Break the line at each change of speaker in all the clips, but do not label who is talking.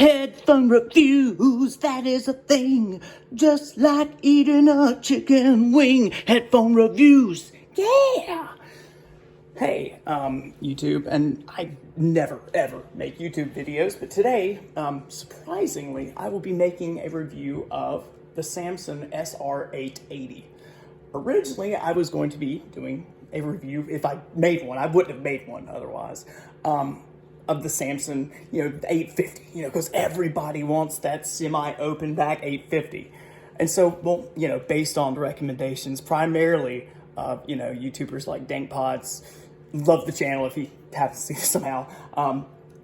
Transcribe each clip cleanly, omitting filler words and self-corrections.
Headphone reviews, that is a thing. Just like eating a chicken wing. Headphone reviews, yeah! Hey, YouTube, and I never ever make YouTube videos, but today, surprisingly, I will be making a review of the Samson SR880. Originally, I was going to be doing a review, if I made one, I wouldn't have made one otherwise, of the Samson, the 850, because everybody wants that semi-open back 850. And so, well, based on the recommendations, primarily, YouTubers like DankPods, love the channel if you happen to see this somehow,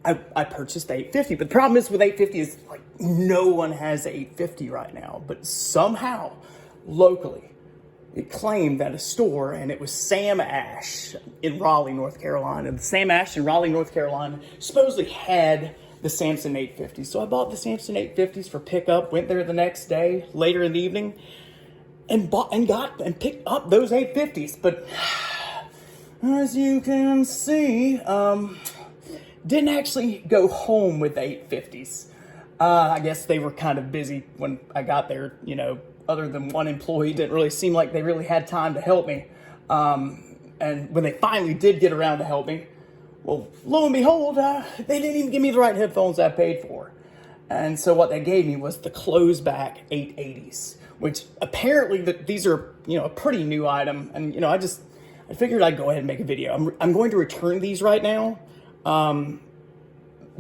I purchased the 850. But the problem is with 850 is, like, no one has 850 right now. But somehow, locally, it claimed that a store, and it was Sam Ash in Raleigh, North Carolina. The Sam Ash in Raleigh, North Carolina, supposedly had the Samson 850s. So I bought the Samson 850s for pickup, went there the next day, later in the evening, and picked up those 850s. But as you can see, didn't actually go home with the 850s. I guess they were kind of busy when I got there, other than one employee. Didn't really seem like they really had time to help me. And when they finally did get around to help me, well, lo and behold, they didn't even give me the right headphones I paid for. And so what they gave me was the close-back 880s, which apparently these are, a pretty new item. And, I figured I'd go ahead and make a video. I'm going to return these right now.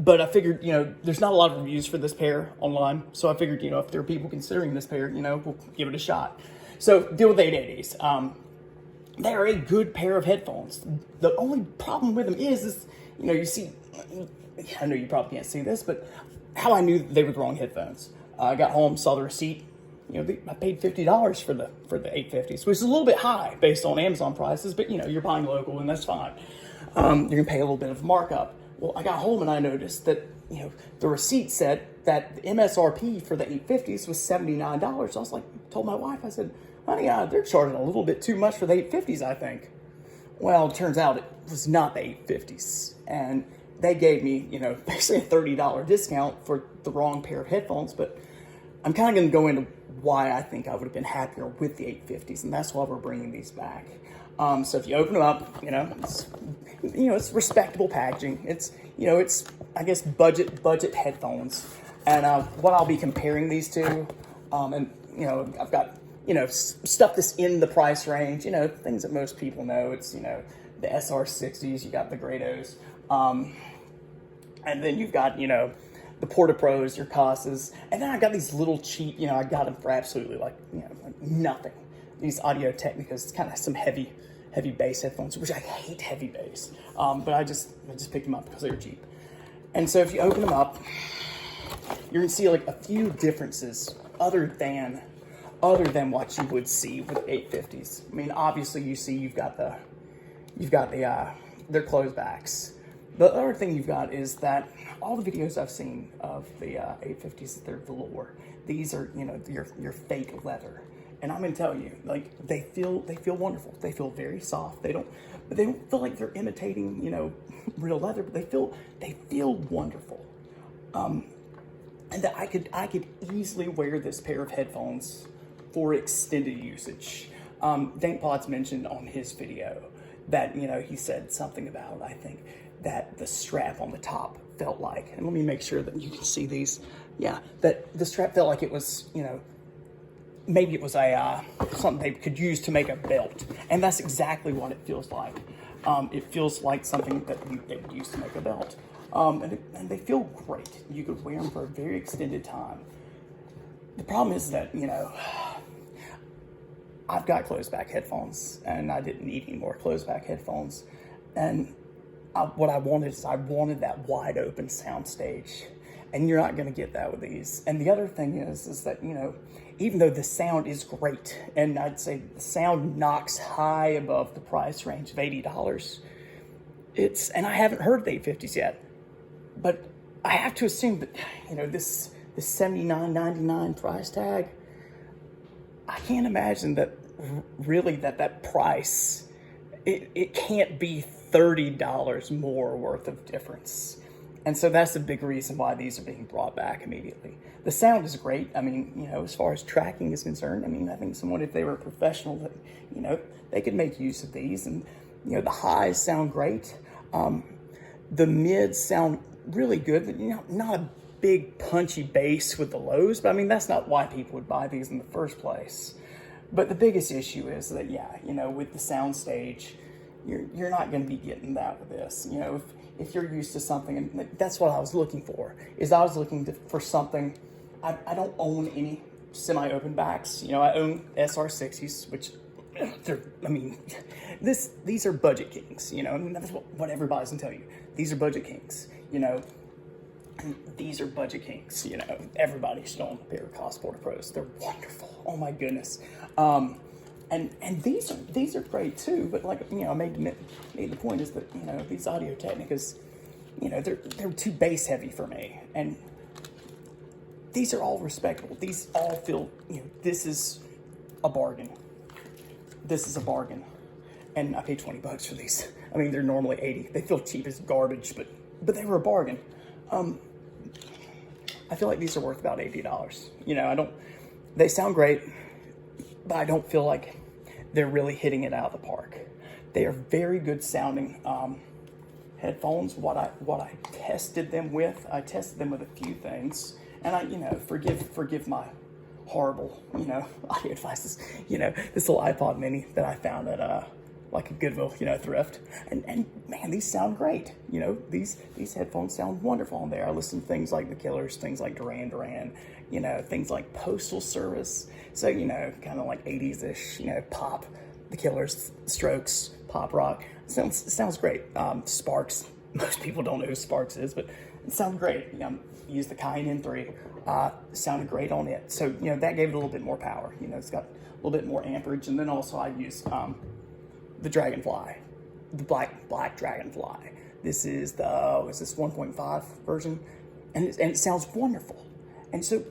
But I figured, there's not a lot of reviews for this pair online. So I figured, if there are people considering this pair, we'll give it a shot. So deal with 880s. They are a good pair of headphones. The only problem with them is you see, I know you probably can't see this, but how I knew they were the wrong headphones. I got home, saw the receipt. I paid $50 for the 850s, which is a little bit high based on Amazon prices, but you're buying local and that's fine. You're gonna pay a little bit of markup. Well, I got home and I noticed that, the receipt said that the MSRP for the 850s was $79. I was like, told my wife, I said, honey, they're charging a little bit too much for the 850s, I think. Well, it turns out it was not the 850s. And they gave me, basically a $30 discount for the wrong pair of headphones. But I'm kind of going to go into why I think I would have been happier with the 850s. And that's why we're bringing these back. So if you open them up, it's respectable packaging. It's, it's, I guess, budget headphones. And what I'll be comparing these to, and, I've got, stuff that's in the price range, things that most people know. It's, the SR60s, you got the Grados. And then you've got, the Porta Pros, your Casas. And then I got these little cheap, I got them for absolutely like nothing. These Audio Technicas, it's kind of some heavy bass headphones, which I hate heavy bass. But I just picked them up because they were cheap. And so if you open them up, you're gonna see like a few differences other than what you would see with 850s. I mean, obviously you see you've got their closed backs. The other thing you've got is that all the videos I've seen of the 850s, they're velour. These are, your fake leather. And I'm gonna tell you, like, they feel wonderful. They feel very soft. They don't feel like they're imitating, real leather, but they feel wonderful. And that I could easily wear this pair of headphones for extended usage. DankPods mentioned on his video that, he said something about, I think, that the strap on the top felt like, and let me make sure that you can see these. Yeah, that the strap felt like it was, maybe it was something they could use to make a belt. And that's exactly what it feels like. It feels like something that they would use to make a belt. And they feel great. You could wear them for a very extended time. The problem is that, I've got closed back headphones and I didn't need any more closed back headphones. And what I wanted that wide open sound stage. And you're not going to get that with these. And the other thing is that, even though the sound is great, and I'd say the sound knocks high above the price range of $80, and I haven't heard the 850s yet, but I have to assume that, this $79.99 price tag, I can't imagine that really that price, it can't be $30 more worth of difference. And so that's the big reason why these are being brought back immediately. The sound is great. I mean, you know, as far as tracking is concerned, I mean, I think someone, if they were a professional, you know, they could make use of these. And, you know, the highs sound great. The mids sound really good. You know, not a big punchy bass with the lows, but I mean, that's not why people would buy these in the first place. But the biggest issue is that, yeah, you know, with the sound stage, you're not going to be getting that with this. You know, if you're used to something, and that's what I was looking for, is I was looking for something. I don't own any semi-open backs. You know, I own SR880s, which I mean, these are budget kings. You know, I mean, that's what everybody's gonna tell you. These are budget kings. You know, these are budget kings. You know, everybody should own a pair of Cost Porta Pros. They're wonderful. Oh my goodness. And these are great too, but like, you know, I made the point is that, you know, these Audio Technicas, you know, they're too bass heavy for me, and these are all respectable. These all feel, you know, this is a bargain. This is a bargain, and I paid $20 for these. I mean, they're normally $80. They feel cheap as garbage, but they were a bargain. I feel like these are worth about $80. You know, they sound great, but I don't feel like they're really hitting it out of the park. They are very good sounding headphones. What I tested them with, I tested them with a few things, and you know, forgive my horrible, you know, audio devices. You know, this little iPod Mini that I found at like a Goodwill, you know, thrift, and man, these sound great. You know, these headphones sound wonderful on there. I listen to things like The Killers, things like Duran Duran, you know, things like Postal Service. So, you know, kind of like 80s-ish, you know, pop, The Killers, Strokes, pop rock. Sounds great. Sparks, most people don't know who Sparks is, but it sounds great. You know, use the Cayenne N3, sounded great on it. So, you know, that gave it a little bit more power. You know, it's got a little bit more amperage. And then also I used the Dragonfly, the black Dragonfly. This is the 1.5 version, and it sounds wonderful. And so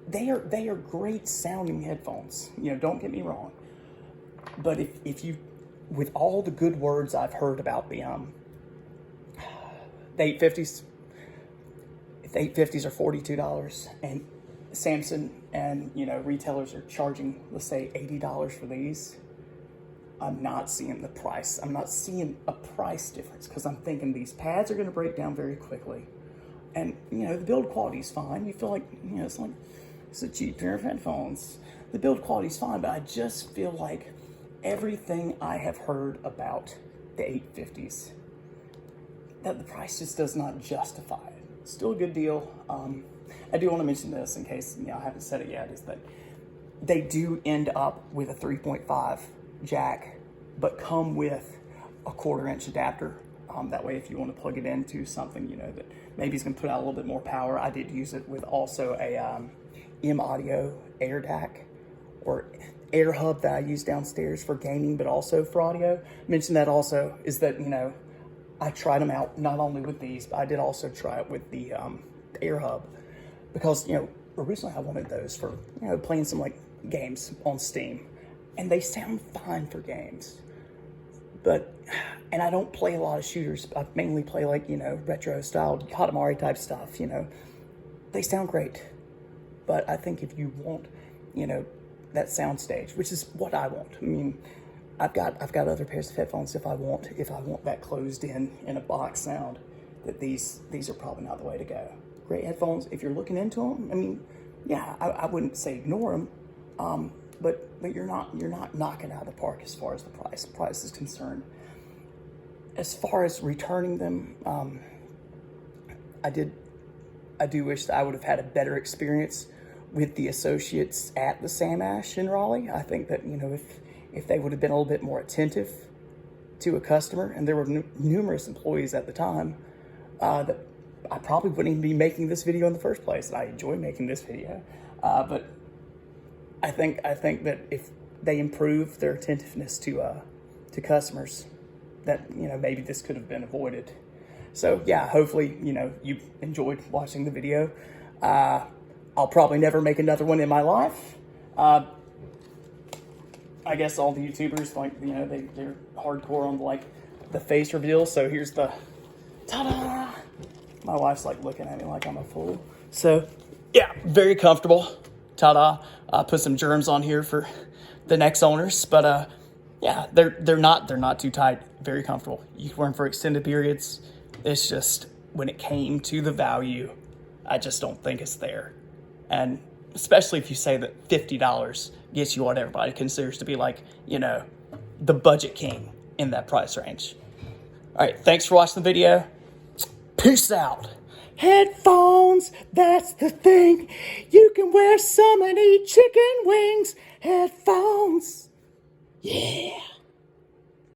they are great sounding headphones. You know, don't get me wrong. But if you, with all the good words I've heard about the 850s, if the 850s are $42, and Samson and, you know, retailers are charging, let's say, $80 for these, I'm not seeing the price. I'm not seeing a price difference, because I'm thinking these pads are going to break down very quickly. And, you know, the build quality is fine. You feel like, you know, it's a cheap pair of headphones. The build quality is fine, but I just feel like everything I have heard about the 850s, that the price just does not justify it. Still a good deal. I do want to mention this in case, you know, I haven't said it yet, is that they do end up with a 3.5 jack, but come with a 1/4-inch adapter. That way, if you want to plug it into something, you know, that maybe it's going to put out a little bit more power. I did use it with also a M Audio Air DAC or Air Hub that I use downstairs for gaming, but also for audio. Mention that also is that, you know, I tried them out not only with these, but I did also try it with the Air Hub, because, you know, originally I wanted those for, you know, playing some like games on Steam, and they sound fine for games. But, and I don't play a lot of shooters. I mainly play like, you know, retro style Katamari type stuff, you know. They sound great. But I think if you want, you know, that sound stage, which is what I want. I mean, I've got other pairs of headphones if I want that closed in a box sound, that these are probably not the way to go. Great headphones if you're looking into them. I mean, yeah, I wouldn't say ignore them. But you're not knocking out of the park as far as the price is concerned. As far as returning them, I do wish that I would have had a better experience with the associates at the Sam Ash in Raleigh. I think that, you know, if they would have been a little bit more attentive to a customer, and there were numerous employees at the time, that I probably wouldn't even be making this video in the first place. I enjoy making this video, but I think that if they improve their attentiveness to customers, that, you know, maybe this could have been avoided. So yeah, hopefully, you know, you enjoyed watching the video. I'll probably never make another one in my life. I guess all the YouTubers, like, you know, they're hardcore on like the face reveal. So here's the ta-da, My wife's like looking at me like I'm a fool. So, yeah, very comfortable. Ta-da. Put some germs on here for the next owners, but yeah, they're not too tight. Very comfortable. You can wear them for extended periods. It's just when it came to the value, I just don't think it's there. And especially if you say that $50 gets you what everybody considers to be like, you know, the budget king in that price range. All right, thanks for watching the video. Peace out. Headphones, that's the thing. You can wear some and eat chicken wings. Headphones. Yeah.